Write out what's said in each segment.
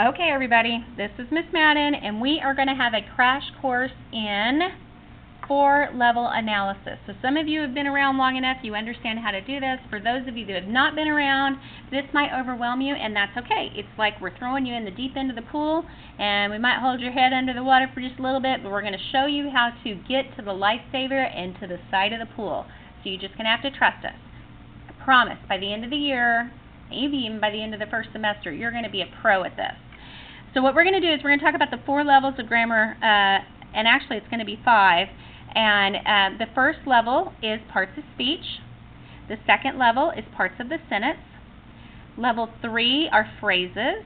Okay, everybody, this is Miss Madden, and we are going to have a crash course in four-level analysis. So some of you have been around long enough, you understand how to do this. For those of you that have not been around, this might overwhelm you, and that's okay. It's like we're throwing you in the deep end of the pool, and we might hold your head under the water for just a little bit, but we're going to show you how to get to the lifesaver and to the side of the pool. So you're just going to have to trust us. I promise, by the end of the year, maybe even by the end of the first semester, you're going to be a pro at this. So what we're going to do is we're going to talk about the 4 levels of grammar, and actually it's going to be 5. And the first level is parts of speech. The second level is parts of the sentence. Level 3 are phrases.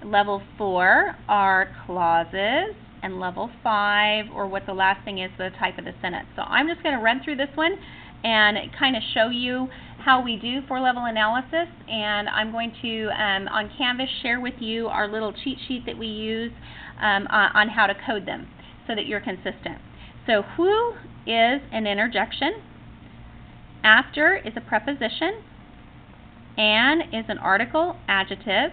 Level 4 are clauses. And level 5, or what the last thing is, the type of the sentence. So I'm just going to run through this one and kind of show you how we do 4-level analysis, and I'm going to, on Canvas, share with you our little cheat sheet that we use on how to code them so that you're consistent. So who is an interjection, after is a preposition, an is an article, adjective,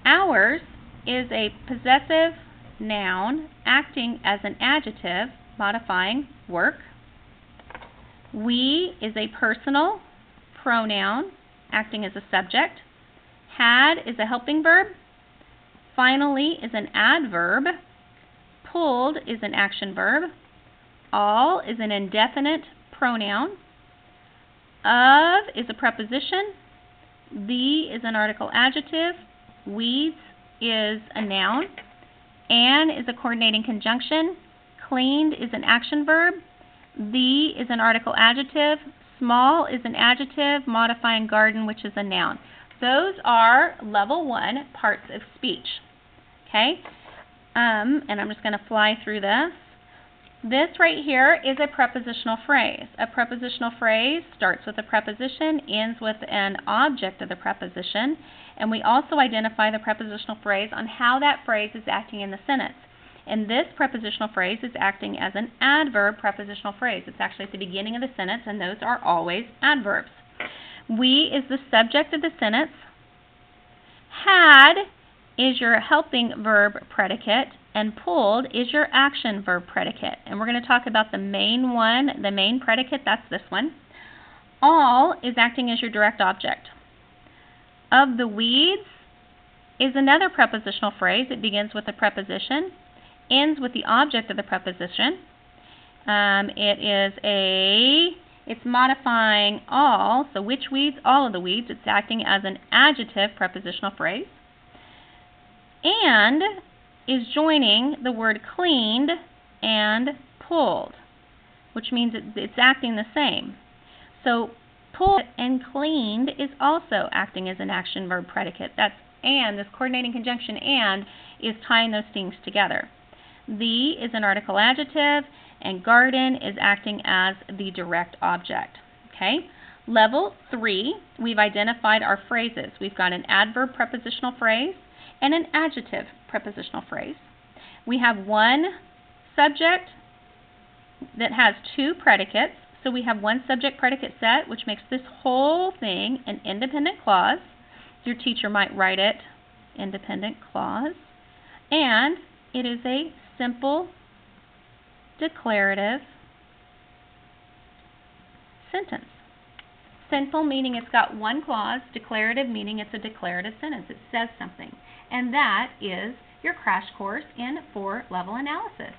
ours is a possessive noun acting as an adjective, modifying work, we is a personal pronoun acting as a subject, had is a helping verb, finally is an adverb, pulled is an action verb, all is an indefinite pronoun, of is a preposition, the is an article adjective, weeds is a noun, an is a coordinating conjunction, cleaned is an action verb, the is an article adjective, small is an adjective, modifying garden, which is a noun. Those are level 1 parts of speech. Okay? And I'm just going to fly through this. This right here is a prepositional phrase. A prepositional phrase starts with a preposition, ends with an object of the preposition, and we also identify the prepositional phrase on how that phrase is acting in the sentence. And this prepositional phrase is acting as an adverb prepositional phrase. It's actually at the beginning of the sentence, and those are always adverbs. We is the subject of the sentence. Had is your helping verb predicate, and pulled is your action verb predicate. And we're going to talk about the main one, the main predicate, that's this one. All is acting as your direct object. Of the weeds is another prepositional phrase. It begins with a preposition, ends with the object of the preposition. It's modifying all, so which weeds? All of the weeds. It's acting as an adjective prepositional phrase. And is joining the word cleaned and pulled, which means it's acting the same. So pulled and cleaned is also acting as an action verb predicate. That's and, this coordinating conjunction and is tying those things together. The is an article adjective, and garden is acting as the direct object. Okay? Level 3, we've identified our phrases. We've got an adverb prepositional phrase and an adjective prepositional phrase. We have one subject that has 2 predicates. So we have one subject predicate set, which makes this whole thing an independent clause. Your teacher might write it independent clause. And it is a simple declarative sentence. Simple meaning it's got one clause, declarative meaning it's a declarative sentence. It says something. And that is your crash course in 4-level analysis.